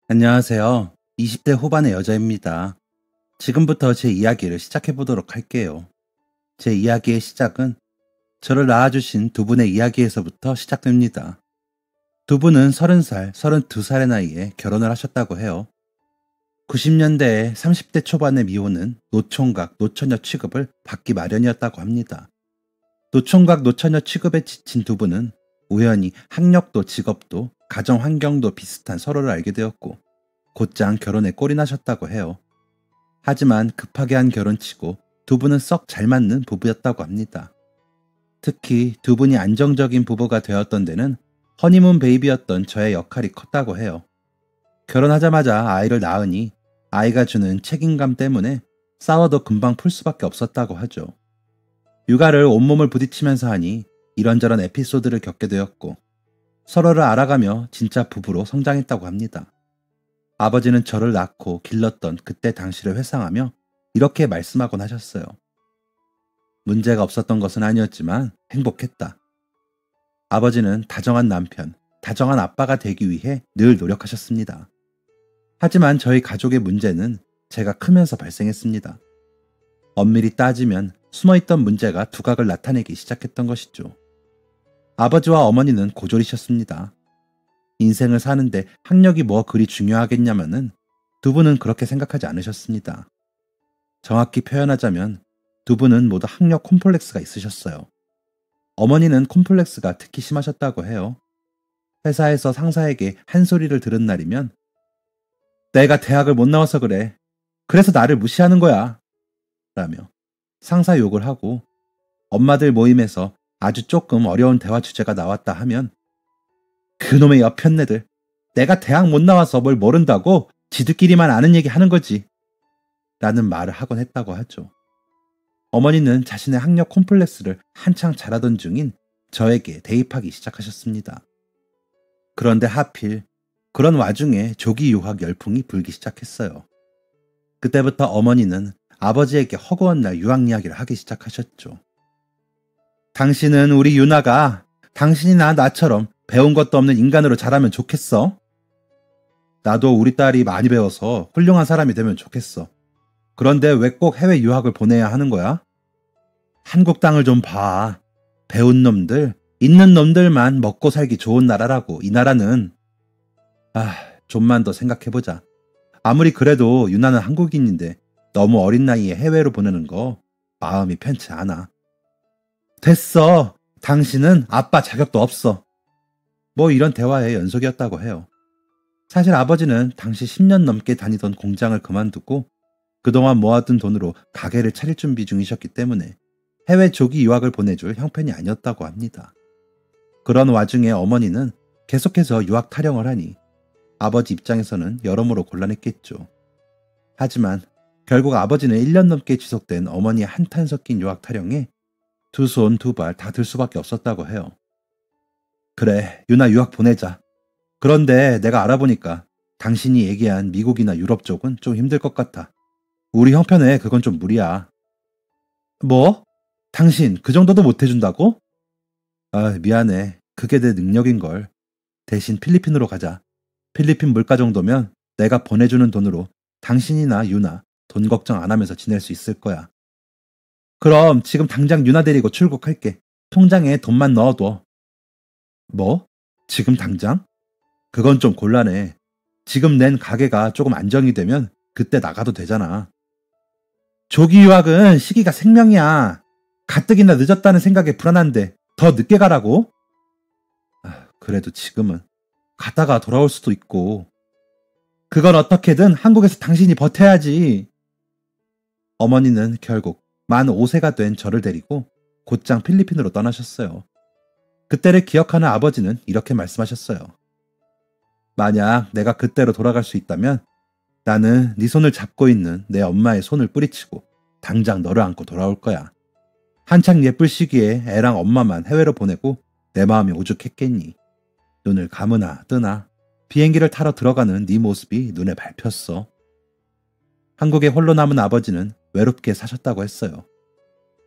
안녕하세요. 20대 후반의 여자입니다. 지금부터 제 이야기를 시작해 보도록 할게요. 제 이야기의 시작은 저를 낳아주신 두 분의 이야기에서부터 시작됩니다. 두 분은 30살, 32살의 나이에 결혼을 하셨다고 해요. 90년대에 30대 초반의 미혼은 노총각, 노처녀 취급을 받기 마련이었다고 합니다. 노총각, 노처녀 취급에 지친 두 분은 우연히 학력도 직업도 가정 환경도 비슷한 서로를 알게 되었고 곧장 결혼에 꼴이 나셨다고 해요. 하지만 급하게 한 결혼치고 두 분은 썩 잘 맞는 부부였다고 합니다. 특히 두 분이 안정적인 부부가 되었던 데는 허니문 베이비였던 저의 역할이 컸다고 해요. 결혼하자마자 아이를 낳으니 아이가 주는 책임감 때문에 싸워도 금방 풀 수밖에 없었다고 하죠. 육아를 온몸을 부딪히면서 하니 이런저런 에피소드를 겪게 되었고 서로를 알아가며 진짜 부부로 성장했다고 합니다. 아버지는 저를 낳고 길렀던 그때 당시를 회상하며 이렇게 말씀하곤 하셨어요. 문제가 없었던 것은 아니었지만 행복했다. 아버지는 다정한 남편, 다정한 아빠가 되기 위해 늘 노력하셨습니다. 하지만 저희 가족의 문제는 제가 크면서 발생했습니다. 엄밀히 따지면 숨어있던 문제가 두각을 나타내기 시작했던 것이죠. 아버지와 어머니는 고졸이셨습니다. 인생을 사는데 학력이 뭐 그리 중요하겠냐마는 두 분은 그렇게 생각하지 않으셨습니다. 정확히 표현하자면 두 분은 모두 학력 콤플렉스가 있으셨어요. 어머니는 콤플렉스가 특히 심하셨다고 해요. 회사에서 상사에게 한 소리를 들은 날이면 내가 대학을 못 나와서 그래. 그래서 나를 무시하는 거야. 라며 상사 욕을 하고 엄마들 모임에서 아주 조금 어려운 대화 주제가 나왔다 하면 그놈의 여편네들, 내가 대학 못 나와서 뭘 모른다고 지들끼리만 아는 얘기 하는 거지. 라는 말을 하곤 했다고 하죠. 어머니는 자신의 학력 콤플렉스를 한창 자라던 중인 저에게 대입하기 시작하셨습니다. 그런데 하필 그런 와중에 조기 유학 열풍이 불기 시작했어요. 그때부터 어머니는 아버지에게 허구한 날 유학 이야기를 하기 시작하셨죠. 당신은 우리 유나가 당신이나 나처럼 배운 것도 없는 인간으로 자라면 좋겠어. 나도 우리 딸이 많이 배워서 훌륭한 사람이 되면 좋겠어. 그런데 왜 꼭 해외 유학을 보내야 하는 거야? 한국 땅을 좀 봐. 배운 놈들, 있는 놈들만 먹고 살기 좋은 나라라고, 이 나라는. 좀만 더 생각해보자. 아무리 그래도 유나는 한국인인데 너무 어린 나이에 해외로 보내는 거 마음이 편치 않아. 됐어. 당신은 아빠 자격도 없어. 뭐 이런 대화의 연속이었다고 해요. 사실 아버지는 당시 10년 넘게 다니던 공장을 그만두고 그동안 모아둔 돈으로 가게를 차릴 준비 중이셨기 때문에 해외 조기 유학을 보내줄 형편이 아니었다고 합니다. 그런 와중에 어머니는 계속해서 유학 타령을 하니 아버지 입장에서는 여러모로 곤란했겠죠. 하지만 결국 아버지는 1년 넘게 지속된 어머니의 한탄 섞인 유학 타령에 두 손 두 발 다 들 수밖에 없었다고 해요. 그래, 유나 유학 보내자. 그런데 내가 알아보니까 당신이 얘기한 미국이나 유럽 쪽은 좀 힘들 것 같아. 우리 형편에 그건 좀 무리야. 뭐? 당신 그 정도도 못 해준다고? 미안해. 그게 내 능력인걸. 대신 필리핀으로 가자. 필리핀 물가 정도면 내가 보내주는 돈으로 당신이나 유나 돈 걱정 안 하면서 지낼 수 있을 거야. 그럼 지금 당장 유나 데리고 출국할게. 통장에 돈만 넣어둬. 뭐? 지금 당장? 그건 좀 곤란해. 지금 낸 가게가 조금 안정이 되면 그때 나가도 되잖아. 조기 유학은 시기가 생명이야. 가뜩이나 늦었다는 생각에 불안한데 더 늦게 가라고? 그래도 지금은 가다가 돌아올 수도 있고. 그건 어떻게든 한국에서 당신이 버텨야지. 어머니는 결국 만 5세가 된 저를 데리고 곧장 필리핀으로 떠나셨어요. 그때를 기억하는 아버지는 이렇게 말씀하셨어요. 만약 내가 그때로 돌아갈 수 있다면 나는 네 손을 잡고 있는 내 엄마의 손을 뿌리치고 당장 너를 안고 돌아올 거야. 한창 예쁠 시기에 애랑 엄마만 해외로 보내고 내 마음이 오죽했겠니. 눈을 감으나 뜨나 비행기를 타러 들어가는 네 모습이 눈에 밟혔어. 한국에 홀로 남은 아버지는 외롭게 사셨다고 했어요.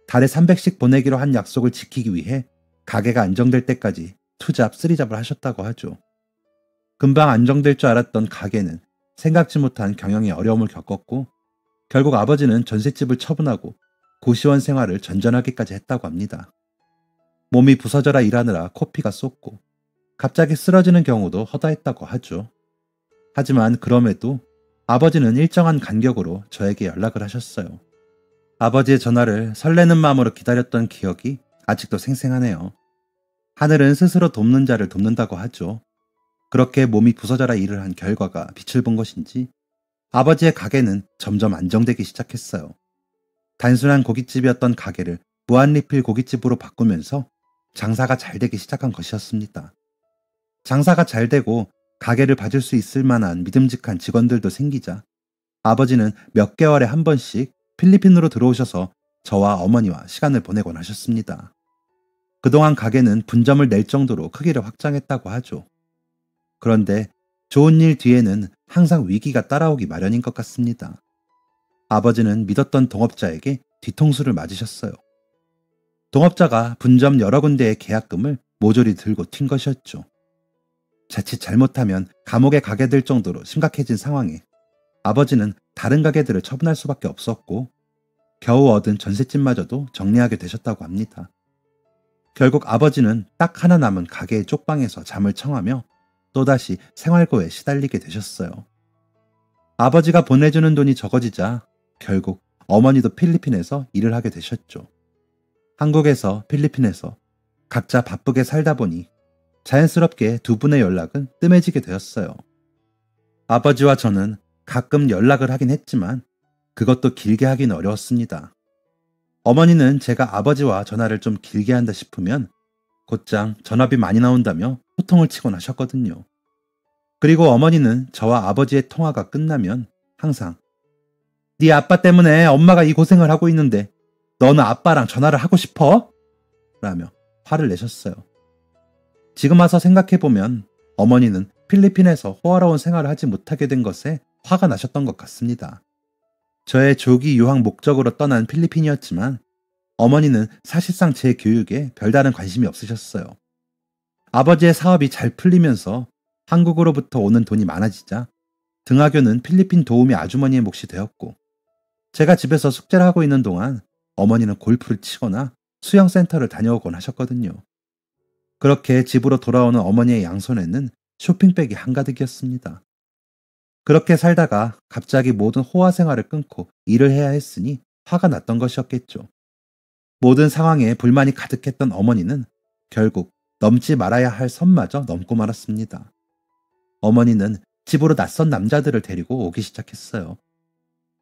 달에 300씩 보내기로 한 약속을 지키기 위해 가게가 안정될 때까지 투잡, 쓰리잡을 하셨다고 하죠. 금방 안정될 줄 알았던 가게는 생각지 못한 경영의 어려움을 겪었고 결국 아버지는 전셋집을 처분하고 고시원 생활을 전전하기까지 했다고 합니다. 몸이 부서져라 일하느라 코피가 쏟고 갑자기 쓰러지는 경우도 허다했다고 하죠. 하지만 그럼에도 아버지는 일정한 간격으로 저에게 연락을 하셨어요. 아버지의 전화를 설레는 마음으로 기다렸던 기억이 아직도 생생하네요. 하늘은 스스로 돕는 자를 돕는다고 하죠. 그렇게 몸이 부서져라 일을 한 결과가 빛을 본 것인지 아버지의 가게는 점점 안정되기 시작했어요. 단순한 고깃집이었던 가게를 무한리필 고깃집으로 바꾸면서 장사가 잘 되기 시작한 것이었습니다. 장사가 잘 되고 가게를 봐줄 수 있을 만한 믿음직한 직원들도 생기자 아버지는 몇 개월에 한 번씩 필리핀으로 들어오셔서 저와 어머니와 시간을 보내곤 하셨습니다. 그동안 가게는 분점을 낼 정도로 크기를 확장했다고 하죠. 그런데 좋은 일 뒤에는 항상 위기가 따라오기 마련인 것 같습니다. 아버지는 믿었던 동업자에게 뒤통수를 맞으셨어요. 동업자가 분점 여러 군데의 계약금을 모조리 들고 튄 것이었죠. 자칫 잘못하면 감옥에 가게 될 정도로 심각해진 상황에 아버지는 다른 가게들을 처분할 수밖에 없었고 겨우 얻은 전셋집마저도 정리하게 되셨다고 합니다. 결국 아버지는 딱 하나 남은 가게의 쪽방에서 잠을 청하며 또다시 생활고에 시달리게 되셨어요. 아버지가 보내주는 돈이 적어지자 결국 어머니도 필리핀에서 일을 하게 되셨죠. 한국에서 필리핀에서 각자 바쁘게 살다 보니 자연스럽게 두 분의 연락은 뜸해지게 되었어요. 아버지와 저는 가끔 연락을 하긴 했지만 그것도 길게 하긴 어려웠습니다. 어머니는 제가 아버지와 전화를 좀 길게 한다 싶으면 곧장 전화비 많이 나온다며 호통을 치곤 하셨거든요. 그리고 어머니는 저와 아버지의 통화가 끝나면 항상 네 아빠 때문에 엄마가 이 고생을 하고 있는데 너는 아빠랑 전화를 하고 싶어? 라며 화를 내셨어요. 지금 와서 생각해보면 어머니는 필리핀에서 호화로운 생활을 하지 못하게 된 것에 화가 나셨던 것 같습니다. 저의 조기 유학 목적으로 떠난 필리핀이었지만 어머니는 사실상 제 교육에 별다른 관심이 없으셨어요. 아버지의 사업이 잘 풀리면서 한국으로부터 오는 돈이 많아지자 등하교는 필리핀 도우미 아주머니의 몫이 되었고 제가 집에서 숙제를 하고 있는 동안 어머니는 골프를 치거나 수영센터를 다녀오곤 하셨거든요. 그렇게 집으로 돌아오는 어머니의 양손에는 쇼핑백이 한가득이었습니다. 그렇게 살다가 갑자기 모든 호화 생활을 끊고 일을 해야 했으니 화가 났던 것이었겠죠. 모든 상황에 불만이 가득했던 어머니는 결국 넘지 말아야 할 선마저 넘고 말았습니다. 어머니는 집으로 낯선 남자들을 데리고 오기 시작했어요.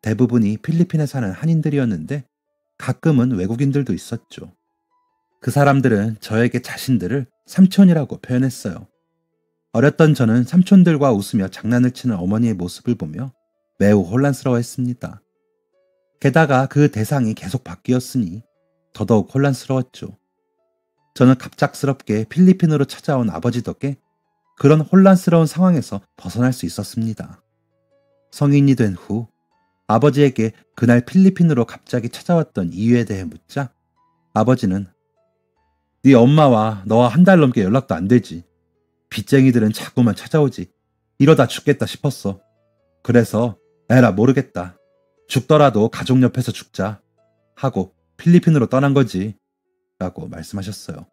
대부분이 필리핀에 사는 한인들이었는데 가끔은 외국인들도 있었죠. 그 사람들은 저에게 자신들을 삼촌이라고 표현했어요. 어렸던 저는 삼촌들과 웃으며 장난을 치는 어머니의 모습을 보며 매우 혼란스러워했습니다. 게다가 그 대상이 계속 바뀌었으니 더더욱 혼란스러웠죠. 저는 갑작스럽게 필리핀으로 찾아온 아버지 덕에 그런 혼란스러운 상황에서 벗어날 수 있었습니다. 성인이 된 후 아버지에게 그날 필리핀으로 갑자기 찾아왔던 이유에 대해 묻자 아버지는 네 엄마와 너와 한 달 넘게 연락도 안 되지. 빚쟁이들은 자꾸만 찾아오지. 이러다 죽겠다 싶었어. 그래서 에라 모르겠다. 죽더라도 가족 옆에서 죽자 하고 필리핀으로 떠난 거지 라고 말씀하셨어요.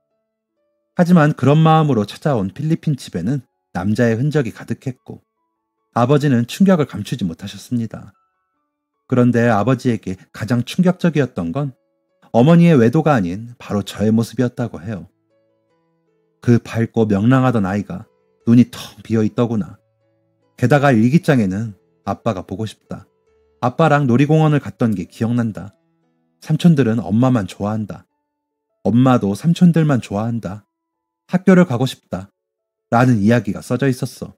하지만 그런 마음으로 찾아온 필리핀 집에는 남자의 흔적이 가득했고 아버지는 충격을 감추지 못하셨습니다. 그런데 아버지에게 가장 충격적이었던 건 어머니의 외도가 아닌 바로 저의 모습이었다고 해요. 그 밝고 명랑하던 아이가 눈이 텅 비어 있더구나. 게다가 일기장에는 아빠가 보고 싶다. 아빠랑 놀이공원을 갔던 게 기억난다. 삼촌들은 엄마만 좋아한다. 엄마도 삼촌들만 좋아한다. 학교를 가고 싶다. 라는 이야기가 써져 있었어.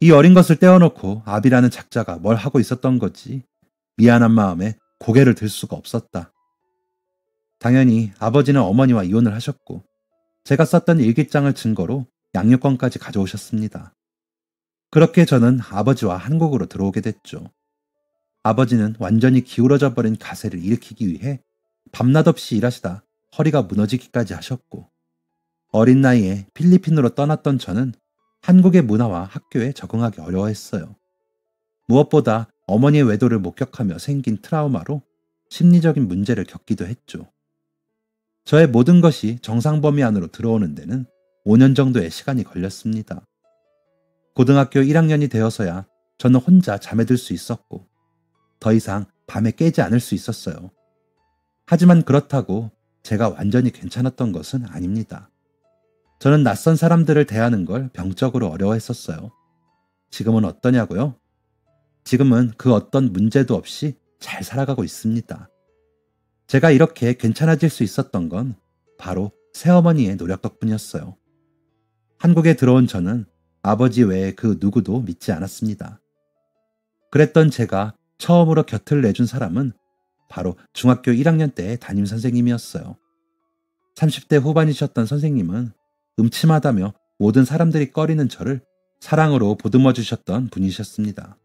이 어린 것을 떼어놓고 아비라는 작자가 뭘 하고 있었던 거지. 미안한 마음에 고개를 들 수가 없었다. 당연히 아버지는 어머니와 이혼을 하셨고 제가 썼던 일기장을 증거로 양육권까지 가져오셨습니다. 그렇게 저는 아버지와 한국으로 들어오게 됐죠. 아버지는 완전히 기울어져 버린 가세를 일으키기 위해 밤낮 없이 일하시다 허리가 무너지기까지 하셨고 어린 나이에 필리핀으로 떠났던 저는 한국의 문화와 학교에 적응하기 어려워했어요. 무엇보다 어머니의 외도를 목격하며 생긴 트라우마로 심리적인 문제를 겪기도 했죠. 저의 모든 것이 정상 범위 안으로 들어오는 데는 5년 정도의 시간이 걸렸습니다. 고등학교 1학년이 되어서야 저는 혼자 잠에 들 수 있었고 더 이상 밤에 깨지 않을 수 있었어요. 하지만 그렇다고 제가 완전히 괜찮았던 것은 아닙니다. 저는 낯선 사람들을 대하는 걸 병적으로 어려워했었어요. 지금은 어떠냐고요? 지금은 그 어떤 문제도 없이 잘 살아가고 있습니다. 제가 이렇게 괜찮아질 수 있었던 건 바로 새어머니의 노력 덕분이었어요. 한국에 들어온 저는 아버지 외에 그 누구도 믿지 않았습니다. 그랬던 제가 처음으로 곁을 내준 사람은 바로 중학교 1학년 때의 담임 선생님이었어요. 30대 후반이셨던 선생님은 음침하다며 모든 사람들이 꺼리는 저를 사랑으로 보듬어 주셨던 분이셨습니다.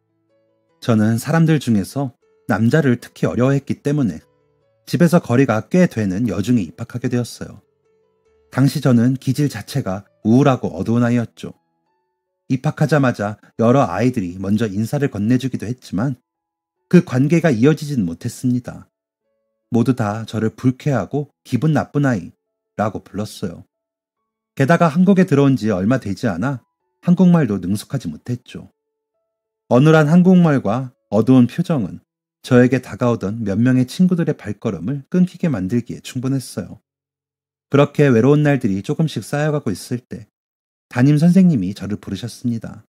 저는 사람들 중에서 남자를 특히 어려워했기 때문에 집에서 거리가 꽤 되는 여중에 입학하게 되었어요. 당시 저는 기질 자체가 우울하고 어두운 아이였죠. 입학하자마자 여러 아이들이 먼저 인사를 건네주기도 했지만 그 관계가 이어지진 못했습니다. 모두 다 저를 불쾌하고 기분 나쁜 아이라고 불렀어요. 게다가 한국에 들어온 지 얼마 되지 않아 한국말도 능숙하지 못했죠. 어눌한 한국말과 어두운 표정은 저에게 다가오던 몇 명의 친구들의 발걸음을 끊기게 만들기에 충분했어요. 그렇게 외로운 날들이 조금씩 쌓여가고 있을 때 담임 선생님이 저를 부르셨습니다.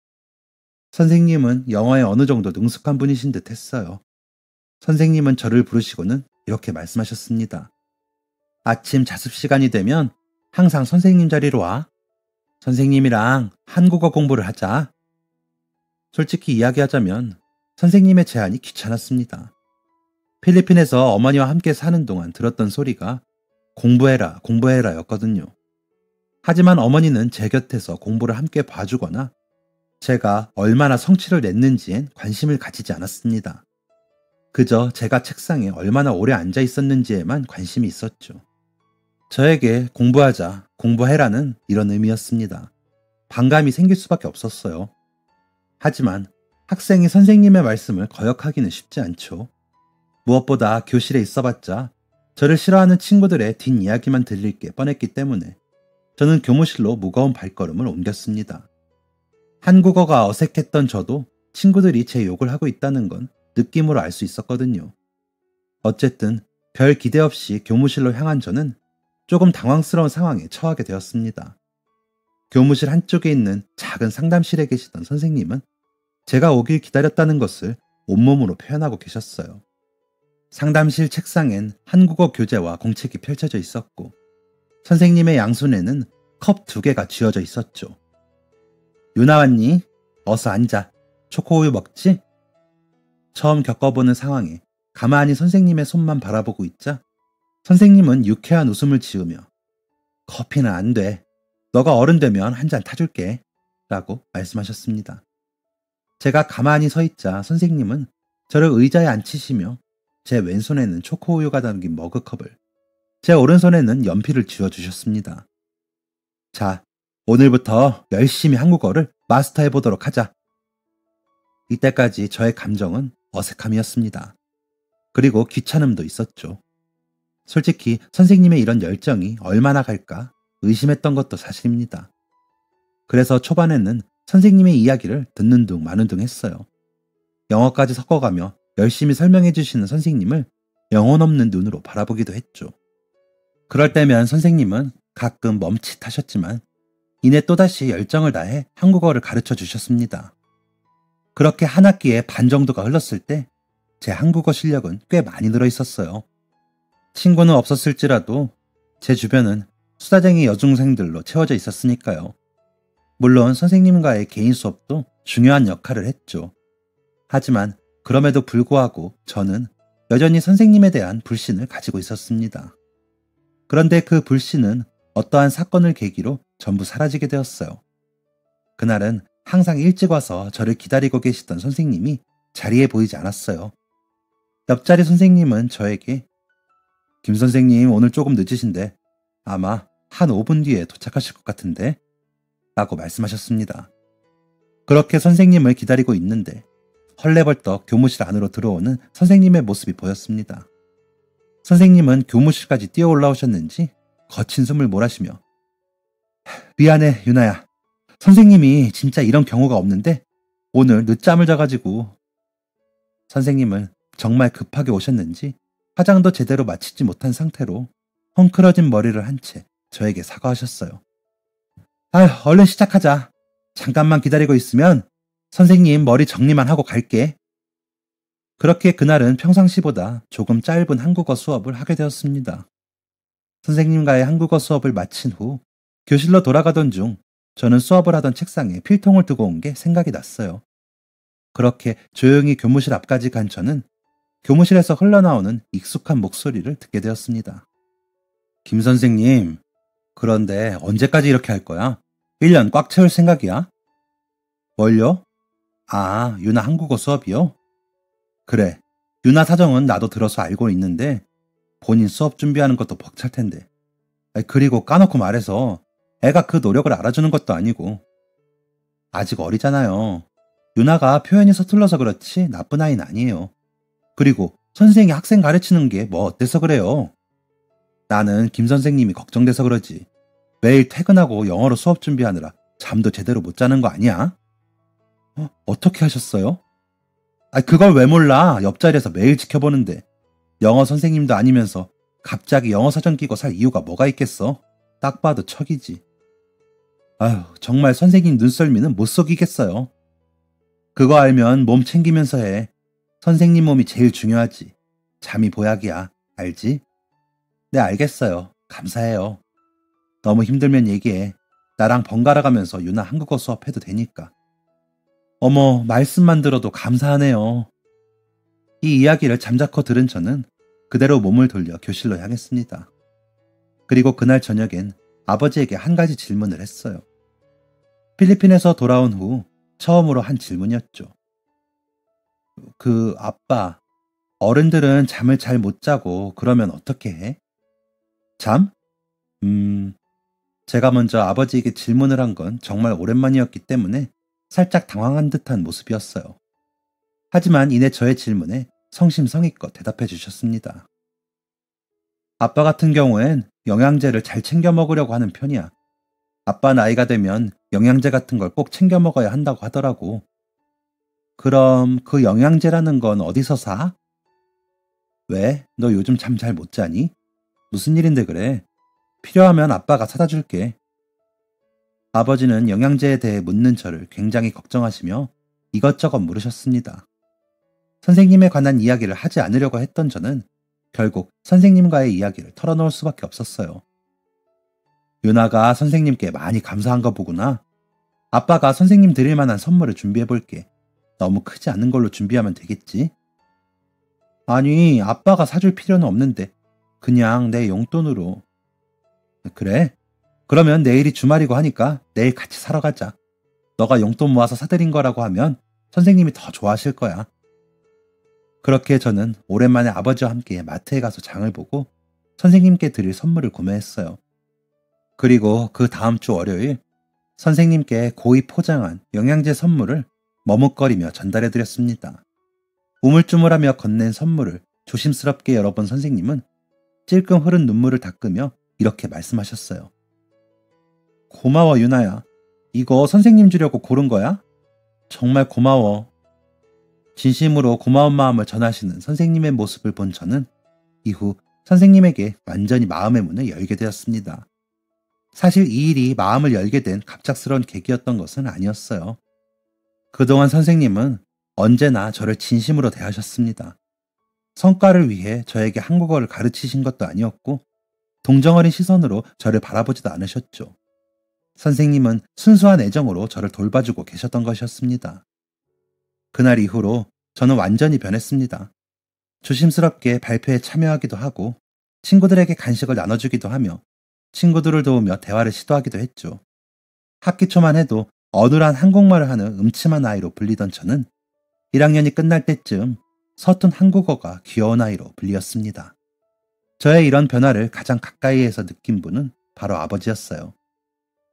선생님은 영어에 어느 정도 능숙한 분이신 듯 했어요. 선생님은 저를 부르시고는 이렇게 말씀하셨습니다. 아침 자습 시간이 되면 항상 선생님 자리로 와. 선생님이랑 한국어 공부를 하자. 솔직히 이야기하자면 선생님의 제안이 귀찮았습니다. 필리핀에서 어머니와 함께 사는 동안 들었던 소리가 공부해라, 공부해라 였거든요. 하지만 어머니는 제 곁에서 공부를 함께 봐주거나 제가 얼마나 성취를 냈는지엔 관심을 가지지 않았습니다. 그저 제가 책상에 얼마나 오래 앉아 있었는지에만 관심이 있었죠. 저에게 공부하자, 공부해라는 이런 의미였습니다. 반감이 생길 수밖에 없었어요. 하지만 학생이 선생님의 말씀을 거역하기는 쉽지 않죠. 무엇보다 교실에 있어봤자 저를 싫어하는 친구들의 뒷이야기만 들릴 게 뻔했기 때문에 저는 교무실로 무거운 발걸음을 옮겼습니다. 한국어가 어색했던 저도 친구들이 제 욕을 하고 있다는 건 느낌으로 알 수 있었거든요. 어쨌든 별 기대 없이 교무실로 향한 저는 조금 당황스러운 상황에 처하게 되었습니다. 교무실 한쪽에 있는 작은 상담실에 계시던 선생님은 제가 오길 기다렸다는 것을 온몸으로 표현하고 계셨어요. 상담실 책상엔 한국어 교재와 공책이 펼쳐져 있었고 선생님의 양손에는 컵 2개가 쥐어져 있었죠. 유나 왔니? 어서 앉아. 초코우유 먹지? 처음 겪어보는 상황에 가만히 선생님의 손만 바라보고 있자 선생님은 유쾌한 웃음을 지으며 커피는 안 돼. 너가 어른 되면 한 잔 타줄게. 라고 말씀하셨습니다. 제가 가만히 서 있자 선생님은 저를 의자에 앉히시며 제 왼손에는 초코우유가 담긴 머그컵을 제 오른손에는 연필을 쥐어주셨습니다. 자, 오늘부터 열심히 한국어를 마스터해보도록 하자. 이때까지 저의 감정은 어색함이었습니다. 그리고 귀찮음도 있었죠. 솔직히 선생님의 이런 열정이 얼마나 갈까 의심했던 것도 사실입니다. 그래서 초반에는 선생님의 이야기를 듣는 둥 마는 둥 했어요. 영어까지 섞어가며 열심히 설명해 주시는 선생님을 영혼 없는 눈으로 바라보기도 했죠. 그럴 때면 선생님은 가끔 멈칫하셨지만 이내 또다시 열정을 다해 한국어를 가르쳐 주셨습니다. 그렇게 한 학기에 반 정도가 흘렀을 때 제 한국어 실력은 꽤 많이 늘어 있었어요. 친구는 없었을지라도 제 주변은 수다쟁이 여중생들로 채워져 있었으니까요. 물론 선생님과의 개인 수업도 중요한 역할을 했죠. 하지만 그럼에도 불구하고 저는 여전히 선생님에 대한 불신을 가지고 있었습니다. 그런데 그 불신은 어떠한 사건을 계기로 전부 사라지게 되었어요. 그날은 항상 일찍 와서 저를 기다리고 계시던 선생님이 자리에 보이지 않았어요. 옆자리 선생님은 저에게 김 선생님 오늘 조금 늦으신데 아마 한 5분 뒤에 도착하실 것 같은데 라고 말씀하셨습니다. 그렇게 선생님을 기다리고 있는데 헐레벌떡 교무실 안으로 들어오는 선생님의 모습이 보였습니다. 선생님은 교무실까지 뛰어 올라오셨는지 거친 숨을 몰아쉬며 미안해 유나야. 선생님이 진짜 이런 경우가 없는데 오늘 늦잠을 자가지고. 선생님은 정말 급하게 오셨는지 화장도 제대로 마치지 못한 상태로 헝클어진 머리를 한 채 저에게 사과하셨어요. 아휴, 얼른 시작하자. 잠깐만 기다리고 있으면 선생님 머리 정리만 하고 갈게. 그렇게 그날은 평상시보다 조금 짧은 한국어 수업을 하게 되었습니다. 선생님과의 한국어 수업을 마친 후 교실로 돌아가던 중 저는 수업을 하던 책상에 필통을 두고 온 게 생각이 났어요. 그렇게 조용히 교무실 앞까지 간 저는 교무실에서 흘러나오는 익숙한 목소리를 듣게 되었습니다. 김 선생님, 그런데 언제까지 이렇게 할 거야? 1년 꽉 채울 생각이야? 뭘요? 아, 유나 한국어 수업이요? 그래, 유나 사정은 나도 들어서 알고 있는데 본인 수업 준비하는 것도 벅찰 텐데. 그리고 까놓고 말해서 애가 그 노력을 알아주는 것도 아니고. 아직 어리잖아요. 유나가 표현이 서툴러서 그렇지 나쁜 아이는 아니에요. 그리고 선생이 학생 가르치는 게 뭐 어때서 그래요? 나는 김 선생님이 걱정돼서 그러지. 매일 퇴근하고 영어로 수업 준비하느라 잠도 제대로 못 자는 거 아니야? 어떻게 하셨어요? 그걸 왜 몰라. 옆자리에서 매일 지켜보는데. 영어 선생님도 아니면서 갑자기 영어 사전 끼고 살 이유가 뭐가 있겠어? 딱 봐도 척이지. 아휴, 정말 선생님 눈썰미는 못 속이겠어요. 그거 알면 몸 챙기면서 해. 선생님 몸이 제일 중요하지. 잠이 보약이야. 알지? 네, 알겠어요. 감사해요. 너무 힘들면 얘기해. 나랑 번갈아 가면서 유나 한국어 수업해도 되니까. 어머, 말씀만 들어도 감사하네요. 이 이야기를 잠자코 들은 저는 그대로 몸을 돌려 교실로 향했습니다. 그리고 그날 저녁엔 아버지에게 한 가지 질문을 했어요. 필리핀에서 돌아온 후 처음으로 한 질문이었죠. 아빠, 어른들은 잠을 잘 못 자고 그러면 어떻게 해? 잠? 제가 먼저 아버지에게 질문을 한 건 정말 오랜만이었기 때문에 살짝 당황한 듯한 모습이었어요. 하지만 이내 저의 질문에 성심성의껏 대답해 주셨습니다. 아빠 같은 경우엔 영양제를 잘 챙겨 먹으려고 하는 편이야. 아빠 나이가 되면 영양제 같은 걸 꼭 챙겨 먹어야 한다고 하더라고. 그럼 그 영양제라는 건 어디서 사? 왜? 너 요즘 잠 잘 못 자니? 무슨 일인데 그래? 필요하면 아빠가 사다 줄게. 아버지는 영양제에 대해 묻는 저를 굉장히 걱정하시며 이것저것 물으셨습니다. 선생님에 관한 이야기를 하지 않으려고 했던 저는 결국 선생님과의 이야기를 털어놓을 수밖에 없었어요. 유나가 선생님께 많이 감사한 거 보구나. 아빠가 선생님 드릴 만한 선물을 준비해 볼게. 너무 크지 않은 걸로 준비하면 되겠지? 아니, 아빠가 사줄 필요는 없는데 그냥 내 용돈으로. 그래? 그러면 내일이 주말이고 하니까 내일 같이 사러 가자. 너가 용돈 모아서 사드린 거라고 하면 선생님이 더 좋아하실 거야. 그렇게 저는 오랜만에 아버지와 함께 마트에 가서 장을 보고 선생님께 드릴 선물을 구매했어요. 그리고 그 다음 주 월요일 선생님께 고이 포장한 영양제 선물을 머뭇거리며 전달해드렸습니다. 우물쭈물하며 건넨 선물을 조심스럽게 열어본 선생님은 찔끔 흐른 눈물을 닦으며 이렇게 말씀하셨어요. 고마워 유나야. 이거 선생님 주려고 고른 거야? 정말 고마워. 진심으로 고마운 마음을 전하시는 선생님의 모습을 본 저는 이후 선생님에게 완전히 마음의 문을 열게 되었습니다. 사실 이 일이 마음을 열게 된 갑작스러운 계기였던 것은 아니었어요. 그동안 선생님은 언제나 저를 진심으로 대하셨습니다. 성과를 위해 저에게 한국어를 가르치신 것도 아니었고 동정어린 시선으로 저를 바라보지도 않으셨죠. 선생님은 순수한 애정으로 저를 돌봐주고 계셨던 것이었습니다. 그날 이후로 저는 완전히 변했습니다. 조심스럽게 발표에 참여하기도 하고 친구들에게 간식을 나눠주기도 하며 친구들을 도우며 대화를 시도하기도 했죠. 학기 초만 해도 어눌한 한국말을 하는 음침한 아이로 불리던 저는 1학년이 끝날 때쯤 서툰 한국어가 귀여운 아이로 불리었습니다. 저의 이런 변화를 가장 가까이에서 느낀 분은 바로 아버지였어요.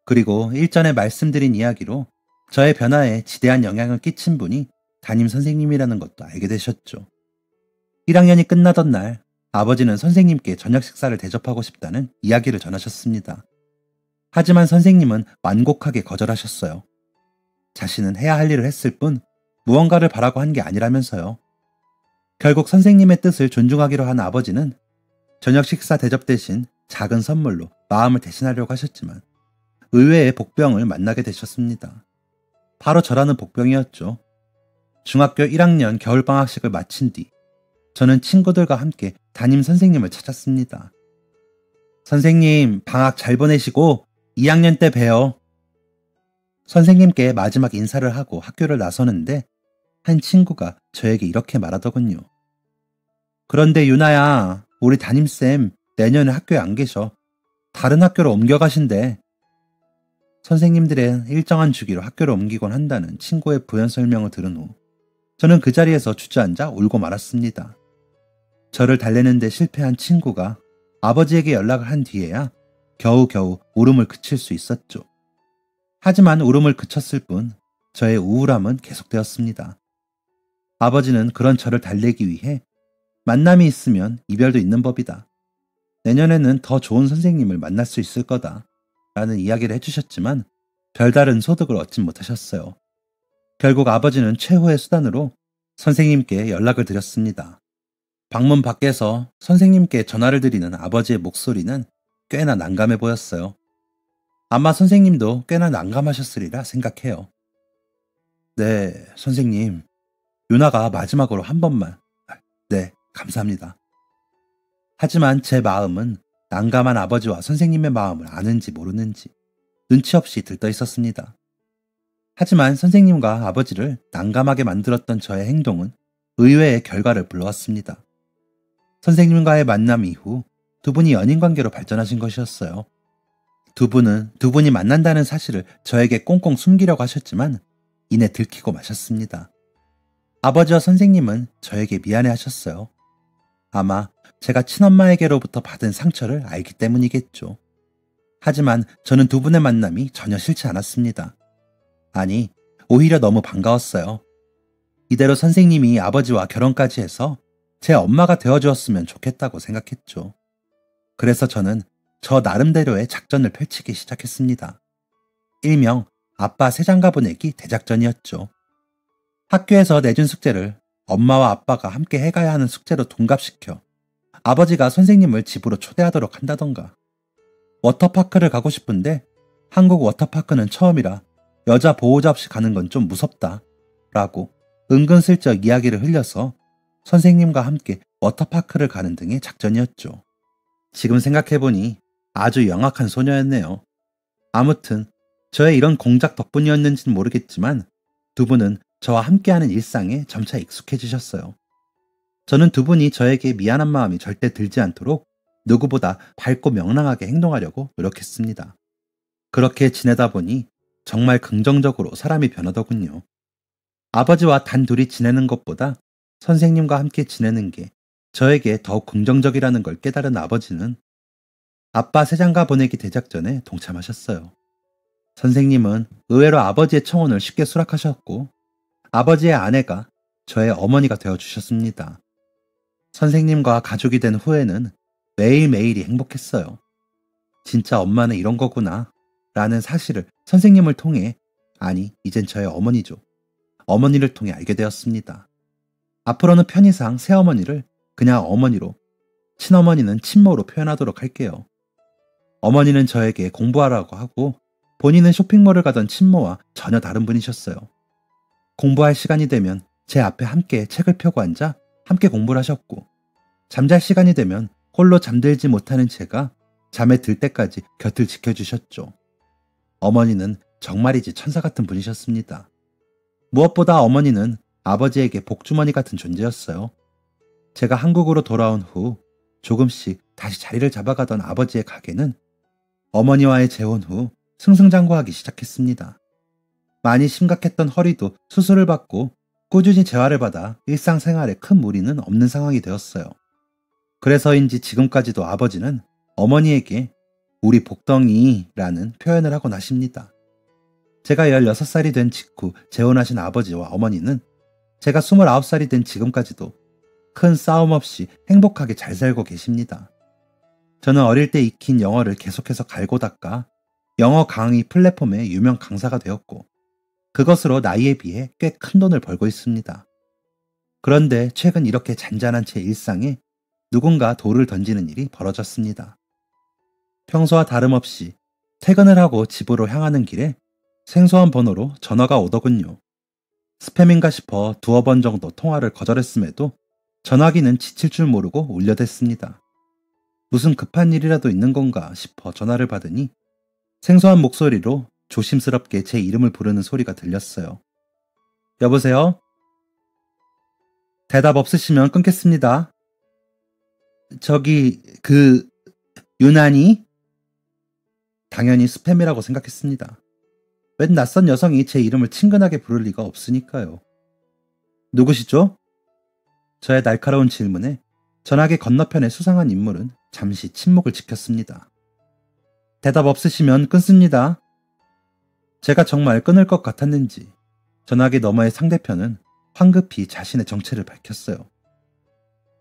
그리고 일전에 말씀드린 이야기로 저의 변화에 지대한 영향을 끼친 분이 담임 선생님이라는 것도 알게 되셨죠. 1학년이 끝나던 날 아버지는 선생님께 저녁 식사를 대접하고 싶다는 이야기를 전하셨습니다. 하지만 선생님은 완곡하게 거절하셨어요. 자신은 해야 할 일을 했을 뿐 무언가를 바라고 한 게 아니라면서요. 결국 선생님의 뜻을 존중하기로 한 아버지는 저녁 식사 대접 대신 작은 선물로 마음을 대신하려고 하셨지만 의외의 복병을 만나게 되셨습니다. 바로 저라는 복병이었죠. 중학교 1학년 겨울방학식을 마친 뒤 저는 친구들과 함께 담임 선생님을 찾았습니다. 선생님, 방학 잘 보내시고 2학년 때 봬요. 선생님께 마지막 인사를 하고 학교를 나서는데 한 친구가 저에게 이렇게 말하더군요. 그런데 유나야, 우리 담임쌤 내년에 학교에 안 계셔. 다른 학교로 옮겨가신대. 선생님들의 일정한 주기로 학교를 옮기곤 한다는 친구의 부연 설명을 들은 후 저는 그 자리에서 주저앉아 울고 말았습니다. 저를 달래는데 실패한 친구가 아버지에게 연락을 한 뒤에야 겨우겨우 울음을 그칠 수 있었죠. 하지만 울음을 그쳤을 뿐 저의 우울함은 계속되었습니다. 아버지는 그런 저를 달래기 위해 만남이 있으면 이별도 있는 법이다. 내년에는 더 좋은 선생님을 만날 수 있을 거다. 라는 이야기를 해주셨지만 별다른 소득을 얻진 못하셨어요. 결국 아버지는 최후의 수단으로 선생님께 연락을 드렸습니다. 방문 밖에서 선생님께 전화를 드리는 아버지의 목소리는 꽤나 난감해 보였어요. 아마 선생님도 꽤나 난감하셨으리라 생각해요. 네, 선생님. 유나가 마지막으로 한 번만. 네, 감사합니다. 하지만 제 마음은 난감한 아버지와 선생님의 마음을 아는지 모르는지 눈치 없이 들떠 있었습니다. 하지만 선생님과 아버지를 난감하게 만들었던 저의 행동은 의외의 결과를 불러왔습니다. 선생님과의 만남 이후 두 분이 연인관계로 발전하신 것이었어요. 두 분이 만난다는 사실을 저에게 꽁꽁 숨기려고 하셨지만 이내 들키고 마셨습니다. 아버지와 선생님은 저에게 미안해 하셨어요. 아마 제가 친엄마에게로부터 받은 상처를 알기 때문이겠죠. 하지만 저는 두 분의 만남이 전혀 싫지 않았습니다. 아니, 오히려 너무 반가웠어요. 이대로 선생님이 아버지와 결혼까지 해서 제 엄마가 되어주었으면 좋겠다고 생각했죠. 그래서 저는 저 나름대로의 작전을 펼치기 시작했습니다. 일명 아빠 세장가 보내기 대작전이었죠. 학교에서 내준 숙제를 엄마와 아빠가 함께 해가야 하는 숙제로 둔갑시켜 아버지가 선생님을 집으로 초대하도록 한다던가, 워터파크를 가고 싶은데 한국 워터파크는 처음이라 여자 보호자 없이 가는 건 좀 무섭다 라고 은근슬쩍 이야기를 흘려서 선생님과 함께 워터파크를 가는 등의 작전이었죠. 지금 생각해보니 아주 영악한 소녀였네요. 아무튼 저의 이런 공작 덕분이었는지는 모르겠지만 두 분은 저와 함께하는 일상에 점차 익숙해지셨어요. 저는 두 분이 저에게 미안한 마음이 절대 들지 않도록 누구보다 밝고 명랑하게 행동하려고 노력했습니다. 그렇게 지내다 보니 정말 긍정적으로 사람이 변하더군요. 아버지와 단둘이 지내는 것보다 선생님과 함께 지내는 게 저에게 더욱 긍정적이라는 걸 깨달은 아버지는 아빠 세장가 보내기 대작전에 동참하셨어요. 선생님은 의외로 아버지의 청혼을 쉽게 수락하셨고 아버지의 아내가 저의 어머니가 되어주셨습니다. 선생님과 가족이 된 후에는 매일매일이 행복했어요. 진짜 엄마는 이런 거구나 라는 사실을 선생님을 통해, 아니 이젠 저의 어머니죠. 어머니를 통해 알게 되었습니다. 앞으로는 편의상 새어머니를 그냥 어머니로, 친어머니는 친모로 표현하도록 할게요. 어머니는 저에게 공부하라고 하고 본인은 쇼핑몰을 가던 친모와 전혀 다른 분이셨어요. 공부할 시간이 되면 제 앞에 함께 책을 펴고 앉아 함께 공부를 하셨고, 잠잘 시간이 되면 홀로 잠들지 못하는 제가 잠에 들 때까지 곁을 지켜주셨죠. 어머니는 정말이지 천사 같은 분이셨습니다. 무엇보다 어머니는 아버지에게 복주머니 같은 존재였어요. 제가 한국으로 돌아온 후 조금씩 다시 자리를 잡아가던 아버지의 가게는 어머니와의 재혼 후 승승장구하기 시작했습니다. 많이 심각했던 허리도 수술을 받고 꾸준히 재활을 받아 일상생활에 큰 무리는 없는 상황이 되었어요. 그래서인지 지금까지도 아버지는 어머니에게 우리 복덩이라는 표현을 하곤 하십니다. 제가 16살이 된 직후 재혼하신 아버지와 어머니는 제가 29살이 된 지금까지도 큰 싸움 없이 행복하게 잘 살고 계십니다. 저는 어릴 때 익힌 영어를 계속해서 갈고 닦아 영어 강의 플랫폼의 유명 강사가 되었고, 그것으로 나이에 비해 꽤 큰 돈을 벌고 있습니다. 그런데 최근 이렇게 잔잔한 제 일상에 누군가 돌을 던지는 일이 벌어졌습니다. 평소와 다름없이 퇴근을 하고 집으로 향하는 길에 생소한 번호로 전화가 오더군요. 스팸인가 싶어 두어 번 정도 통화를 거절했음에도 전화기는 지칠 줄 모르고 울려댔습니다. 무슨 급한 일이라도 있는 건가 싶어 전화를 받으니 생소한 목소리로 조심스럽게 제 이름을 부르는 소리가 들렸어요. 여보세요? 대답 없으시면 끊겠습니다. 저기, 유난히? 당연히 스팸이라고 생각했습니다. 웬 낯선 여성이 제 이름을 친근하게 부를 리가 없으니까요. 누구시죠? 저의 날카로운 질문에 전화기 건너편의 수상한 인물은 잠시 침묵을 지켰습니다. 대답 없으시면 끊습니다. 제가 정말 끊을 것 같았는지 전화기 너머의 상대편은 황급히 자신의 정체를 밝혔어요.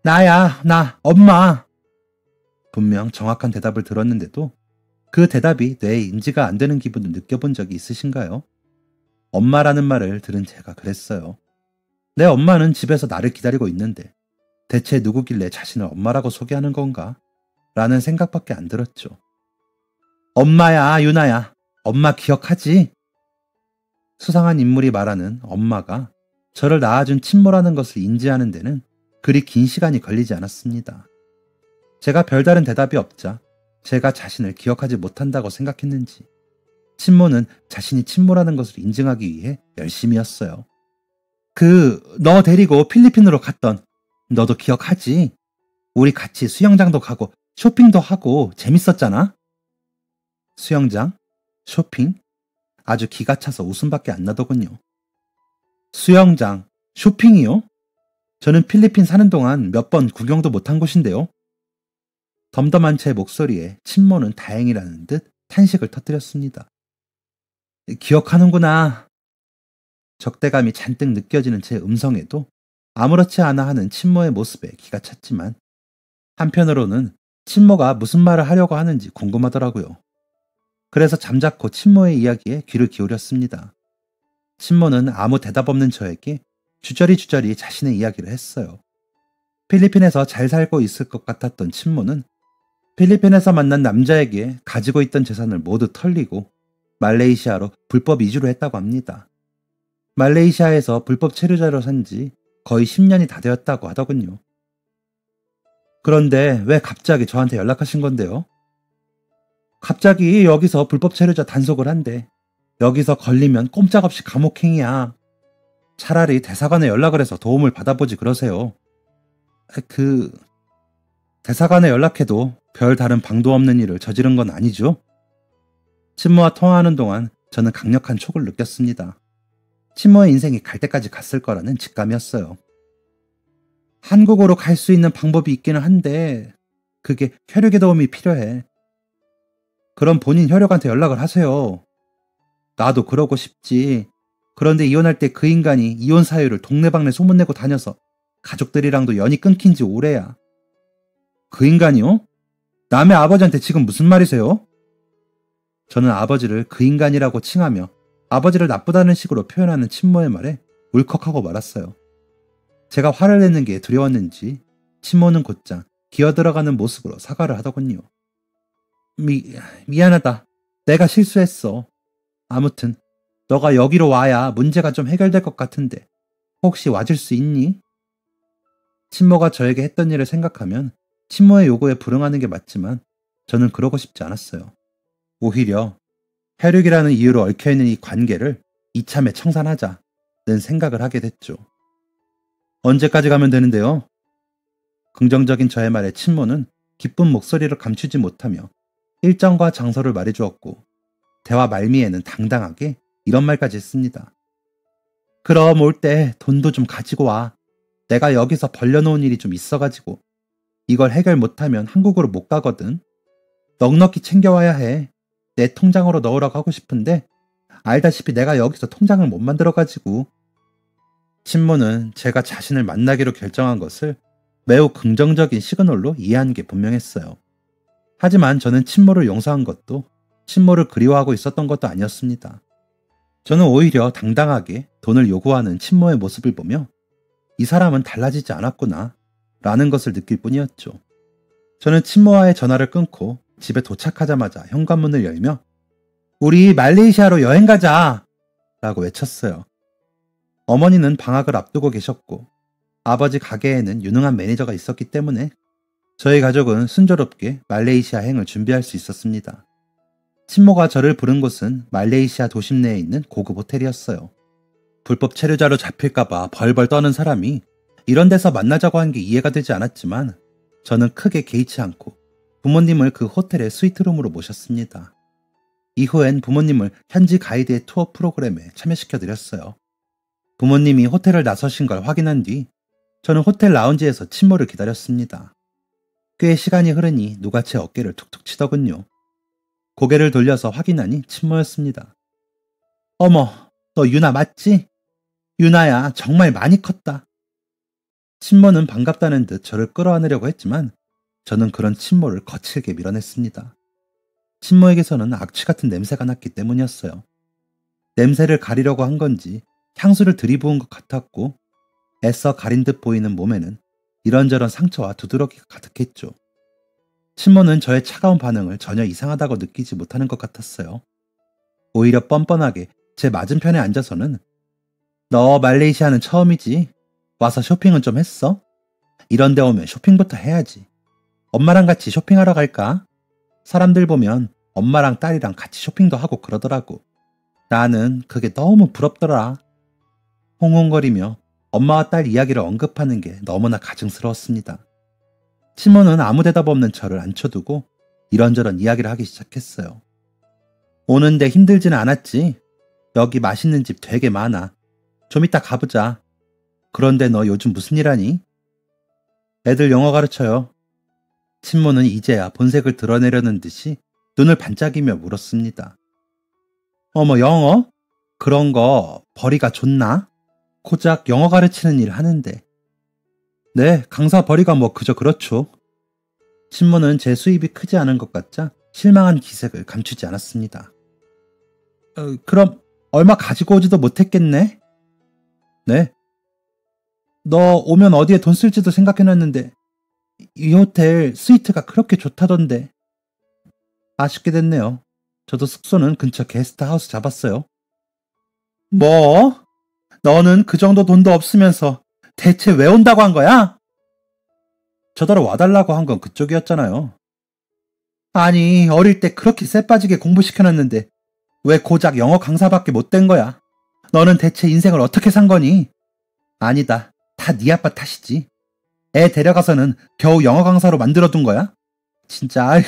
나야, 엄마. 분명 정확한 대답을 들었는데도 그 대답이 뇌에 인지가 안 되는 기분을 느껴본 적이 있으신가요? 엄마라는 말을 들은 제가 그랬어요. 내 엄마는 집에서 나를 기다리고 있는데 대체 누구길래 자신을 엄마라고 소개하는 건가? 라는 생각밖에 안 들었죠. 엄마야, 유나야. 엄마 기억하지? 수상한 인물이 말하는 엄마가 저를 낳아준 친모라는 것을 인지하는 데는 그리 긴 시간이 걸리지 않았습니다. 제가 별다른 대답이 없자 제가 자신을 기억하지 못한다고 생각했는지 친모는 자신이 친모라는 것을 인증하기 위해 열심이었어요. 너 데리고 필리핀으로 갔던 너도 기억하지? 우리 같이 수영장도 가고 쇼핑도 하고 재밌었잖아? 수영장? 쇼핑? 아주 기가 차서 웃음밖에 안 나더군요. 수영장, 쇼핑이요? 저는 필리핀 사는 동안 몇 번 구경도 못한 곳인데요. 덤덤한 제 목소리에 친모는 다행이라는 듯 탄식을 터뜨렸습니다. 기억하는구나. 적대감이 잔뜩 느껴지는 제 음성에도 아무렇지 않아 하는 친모의 모습에 기가 찼지만 한편으로는 친모가 무슨 말을 하려고 하는지 궁금하더라고요. 그래서 잠자코 친모의 이야기에 귀를 기울였습니다. 친모는 아무 대답 없는 저에게 주저리 자신의 이야기를 했어요. 필리핀에서 잘 살고 있을 것 같았던 친모는 필리핀에서 만난 남자에게 가지고 있던 재산을 모두 털리고 말레이시아로 불법 이주를 했다고 합니다. 말레이시아에서 불법 체류자로 산 지 거의 10년이 다 되었다고 하더군요. 그런데 왜 갑자기 저한테 연락하신 건데요? 갑자기 여기서 불법 체류자 단속을 한대. 여기서 걸리면 꼼짝없이 감옥행이야. 차라리 대사관에 연락을 해서 도움을 받아보지 그러세요. 대사관에 연락해도 별 다른 방도 없는 일을 저지른 건 아니죠? 친모와 통화하는 동안 저는 강력한 촉을 느꼈습니다. 친모의 인생이 갈 때까지 갔을 거라는 직감이었어요. 한국으로 갈 수 있는 방법이 있기는 한데 그게 혈육의 도움이 필요해. 그럼 본인 혈육한테 연락을 하세요. 나도 그러고 싶지. 그런데 이혼할 때 그 인간이 이혼 사유를 동네방네 소문내고 다녀서 가족들이랑도 연이 끊긴 지 오래야. 그 인간이요? 남의 아버지한테 지금 무슨 말이세요? 저는 아버지를 그 인간이라고 칭하며 아버지를 나쁘다는 식으로 표현하는 친모의 말에 울컥하고 말았어요. 제가 화를 내는 게 두려웠는지 친모는 곧장 기어들어가는 모습으로 사과를 하더군요. 미안하다. 내가 실수했어. 아무튼 너가 여기로 와야 문제가 좀 해결될 것 같은데 혹시 와줄 수 있니? 친모가 저에게 했던 일을 생각하면 친모의 요구에 불응하는 게 맞지만 저는 그러고 싶지 않았어요. 오히려 혈육이라는 이유로 얽혀있는 이 관계를 이참에 청산하자는 생각을 하게 됐죠. 언제까지 가면 되는데요? 긍정적인 저의 말에 친모는 기쁜 목소리를 감추지 못하며 일정과 장소를 말해주었고 대화 말미에는 당당하게 이런 말까지 했습니다. 그럼 올 때 돈도 좀 가지고 와. 내가 여기서 벌려놓은 일이 좀 있어가지고 이걸 해결 못하면 한국으로 못 가거든. 넉넉히 챙겨와야 해. 내 통장으로 넣으라고 하고 싶은데 알다시피 내가 여기서 통장을 못 만들어가지고. 친모는 제가 자신을 만나기로 결정한 것을 매우 긍정적인 시그널로 이해한 게 분명했어요. 하지만 저는 친모를 용서한 것도 친모를 그리워하고 있었던 것도 아니었습니다. 저는 오히려 당당하게 돈을 요구하는 친모의 모습을 보며 이 사람은 달라지지 않았구나 라는 것을 느낄 뿐이었죠. 저는 친모와의 전화를 끊고 집에 도착하자마자 현관문을 열며 우리 말레이시아로 여행 가자! 라고 외쳤어요. 어머니는 방학을 앞두고 계셨고 아버지 가게에는 유능한 매니저가 있었기 때문에 저희 가족은 순조롭게 말레이시아행을 준비할 수 있었습니다. 친모가 저를 부른 곳은 말레이시아 도심 내에 있는 고급 호텔이었어요. 불법 체류자로 잡힐까봐 벌벌 떠는 사람이 이런 데서 만나자고 한 게 이해가 되지 않았지만 저는 크게 개의치 않고 부모님을 그 호텔의 스위트룸으로 모셨습니다. 이후엔 부모님을 현지 가이드의 투어 프로그램에 참여시켜드렸어요. 부모님이 호텔을 나서신 걸 확인한 뒤 저는 호텔 라운지에서 친모를 기다렸습니다. 꽤 시간이 흐르니 누가 제 어깨를 툭툭 치더군요. 고개를 돌려서 확인하니 친모였습니다. 어머, 너 유나 맞지? 유나야, 정말 많이 컸다. 친모는 반갑다는 듯 저를 끌어안으려고 했지만 저는 그런 친모를 거칠게 밀어냈습니다. 친모에게서는 악취 같은 냄새가 났기 때문이었어요. 냄새를 가리려고 한 건지 향수를 들이부은 것 같았고 애써 가린 듯 보이는 몸에는 이런저런 상처와 두드러기가 가득했죠. 친모는 저의 차가운 반응을 전혀 이상하다고 느끼지 못하는 것 같았어요. 오히려 뻔뻔하게 제 맞은편에 앉아서는 너 말레이시아는 처음이지? 와서 쇼핑은 좀 했어? 이런 데 오면 쇼핑부터 해야지. 엄마랑 같이 쇼핑하러 갈까? 사람들 보면 엄마랑 딸이랑 같이 쇼핑도 하고 그러더라고. 나는 그게 너무 부럽더라. 홍홍거리며 엄마와 딸 이야기를 언급하는 게 너무나 가증스러웠습니다. 친모는 아무 대답 없는 저를 앉혀두고 이런저런 이야기를 하기 시작했어요. 오는데 힘들지는 않았지? 여기 맛있는 집 되게 많아. 좀 이따 가보자. 그런데 너 요즘 무슨 일 하니? 애들 영어 가르쳐요. 친모는 이제야 본색을 드러내려는 듯이 눈을 반짝이며 물었습니다. 어머, 영어? 그런 거 벌이가 좋나? 고작 영어 가르치는 일 하는데. 네, 강사 벌이가 뭐 그저 그렇죠. 친모는 제 수입이 크지 않은 것 같자 실망한 기색을 감추지 않았습니다. 그럼 얼마 가지고 오지도 못했겠네? 네. 너 오면 어디에 돈 쓸지도 생각해놨는데 이 호텔 스위트가 그렇게 좋다던데. 아쉽게 됐네요. 저도 숙소는 근처 게스트하우스 잡았어요. 뭐? 너는 그 정도 돈도 없으면서 대체 왜 온다고 한 거야? 저더러 와달라고 한 건 그쪽이었잖아요. 아니, 어릴 때 그렇게 쎄빠지게 공부시켜놨는데 왜 고작 영어 강사밖에 못 된 거야? 너는 대체 인생을 어떻게 산 거니? 아니다. 다 네 아빠 탓이지. 애 데려가서는 겨우 영어 강사로 만들어둔 거야? 진짜 아휴.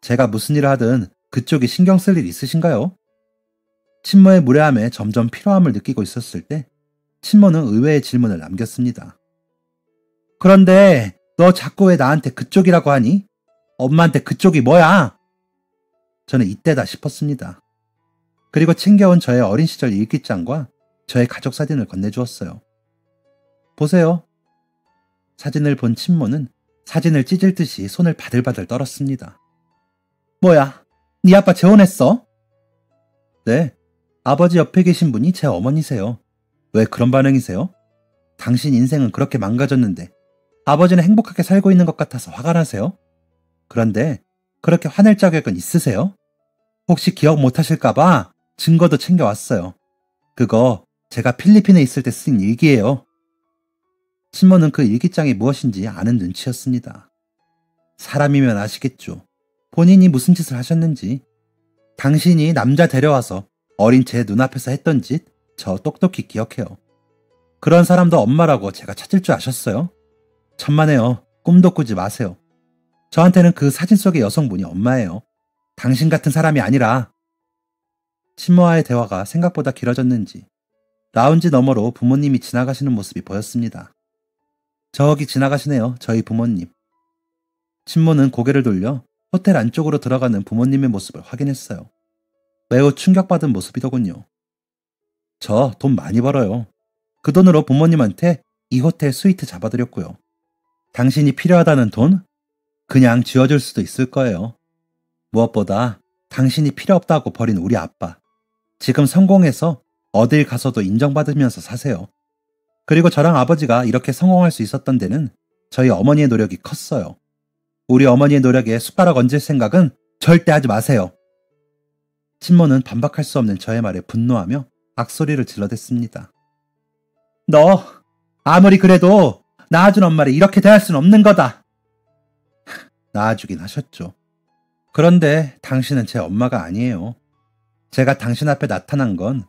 제가 무슨 일을 하든 그쪽이 신경 쓸 일 있으신가요? 친모의 무례함에 점점 피로함을 느끼고 있었을 때 친모는 의외의 질문을 남겼습니다. 그런데 너 자꾸 왜 나한테 그쪽이라고 하니? 엄마한테 그쪽이 뭐야? 저는 이때다 싶었습니다. 그리고 챙겨온 저의 어린 시절 일기장과 저의 가족 사진을 건네주었어요. 보세요. 사진을 본 친모는 사진을 찢을 듯이 손을 바들바들 떨었습니다. 뭐야? 네 아빠 재혼했어? 네. 아버지 옆에 계신 분이 제 어머니세요. 왜 그런 반응이세요? 당신 인생은 그렇게 망가졌는데 아버지는 행복하게 살고 있는 것 같아서 화가 나세요? 그런데 그렇게 화낼 자격은 있으세요? 혹시 기억 못하실까봐 증거도 챙겨왔어요. 그거 제가 필리핀에 있을 때 쓴 일기예요. 친모는 그 일기장이 무엇인지 아는 눈치였습니다. 사람이면 아시겠죠. 본인이 무슨 짓을 하셨는지. 당신이 남자 데려와서 어린 제 눈앞에서 했던 짓 저 똑똑히 기억해요. 그런 사람도 엄마라고 제가 찾을 줄 아셨어요? 천만에요. 꿈도 꾸지 마세요. 저한테는 그 사진 속의 여성분이 엄마예요. 당신 같은 사람이 아니라. 친모와의 대화가 생각보다 길어졌는지 라운지 너머로 부모님이 지나가시는 모습이 보였습니다. 저기 지나가시네요. 저희 부모님. 친모는 고개를 돌려 호텔 안쪽으로 들어가는 부모님의 모습을 확인했어요. 매우 충격받은 모습이더군요. 저 돈 많이 벌어요. 그 돈으로 부모님한테 이 호텔 스위트 잡아드렸고요. 당신이 필요하다는 돈? 그냥 쥐어줄 수도 있을 거예요. 무엇보다 당신이 필요 없다고 버린 우리 아빠. 지금 성공해서 어딜 가서도 인정받으면서 사세요. 그리고 저랑 아버지가 이렇게 성공할 수 있었던 데는 저희 어머니의 노력이 컸어요. 우리 어머니의 노력에 숟가락 얹을 생각은 절대 하지 마세요. 친모는 반박할 수 없는 저의 말에 분노하며 악소리를 질러댔습니다. 너 아무리 그래도 낳아준 엄마를 이렇게 대할 수는 없는 거다. 낳아주긴 하셨죠. 그런데 당신은 제 엄마가 아니에요. 제가 당신 앞에 나타난 건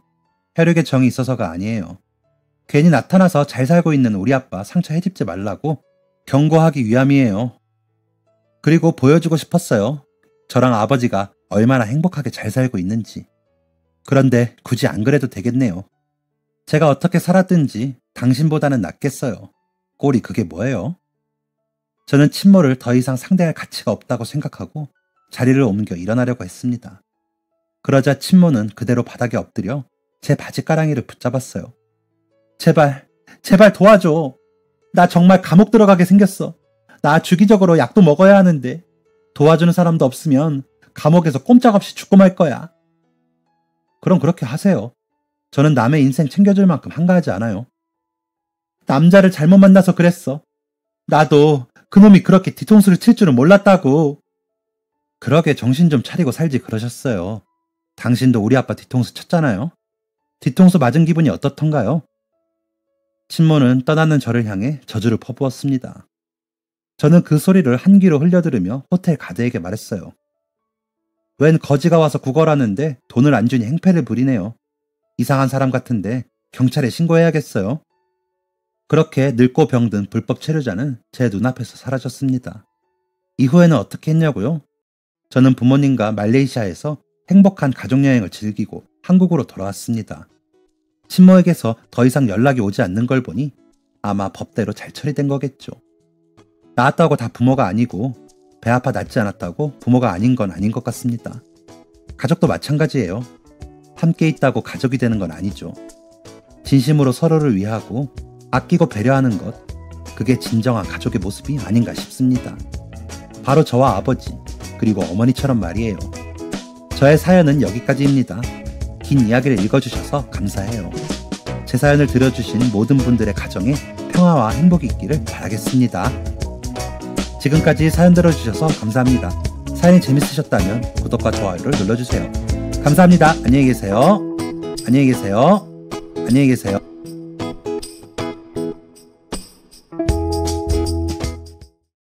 혈육의 정이 있어서가 아니에요. 괜히 나타나서 잘 살고 있는 우리 아빠 상처 해집지 말라고 경고하기 위함이에요. 그리고 보여주고 싶었어요. 저랑 아버지가 얼마나 행복하게 잘 살고 있는지. 그런데 굳이 안 그래도 되겠네요. 제가 어떻게 살았든지 당신보다는 낫겠어요. 꼴이 그게 뭐예요? 저는 친모를 더 이상 상대할 가치가 없다고 생각하고 자리를 옮겨 일어나려고 했습니다. 그러자 친모는 그대로 바닥에 엎드려 제 바지가랑이를 붙잡았어요. 제발, 제발 도와줘. 나 정말 감옥 들어가게 생겼어. 나 주기적으로 약도 먹어야 하는데 도와주는 사람도 없으면 감옥에서 꼼짝없이 죽고 말 거야. 그럼 그렇게 하세요. 저는 남의 인생 챙겨줄 만큼 한가하지 않아요. 남자를 잘못 만나서 그랬어. 나도 그놈이 그렇게 뒤통수를 칠 줄은 몰랐다고. 그러게 정신 좀 차리고 살지 그러셨어요. 당신도 우리 아빠 뒤통수 쳤잖아요. 뒤통수 맞은 기분이 어떻던가요? 친모는 떠나는 저를 향해 저주를 퍼부었습니다. 저는 그 소리를 한 귀로 흘려들으며 호텔 가드에게 말했어요. 웬 거지가 와서 구걸하는데 돈을 안 주니 행패를 부리네요. 이상한 사람 같은데 경찰에 신고해야겠어요. 그렇게 늙고 병든 불법 체류자는 제 눈앞에서 사라졌습니다. 이후에는 어떻게 했냐고요? 저는 부모님과 말레이시아에서 행복한 가족여행을 즐기고 한국으로 돌아왔습니다. 친모에게서 더 이상 연락이 오지 않는 걸 보니 아마 법대로 잘 처리된 거겠죠. 낳았다고 다 부모가 아니고 배 아파 낳지 않았다고 부모가 아닌 건 아닌 것 같습니다. 가족도 마찬가지예요. 함께 있다고 가족이 되는 건 아니죠. 진심으로 서로를 위하고 아끼고 배려하는 것, 그게 진정한 가족의 모습이 아닌가 싶습니다. 바로 저와 아버지, 그리고 어머니처럼 말이에요. 저의 사연은 여기까지입니다. 긴 이야기를 읽어주셔서 감사해요. 제 사연을 들어주신 모든 분들의 가정에 평화와 행복이 있기를 바라겠습니다. 지금까지 사연 들어주셔서 감사합니다. 사연이 재밌으셨다면 구독과 좋아요를 눌러주세요. 감사합니다. 안녕히 계세요. 안녕히 계세요. 안녕히 계세요.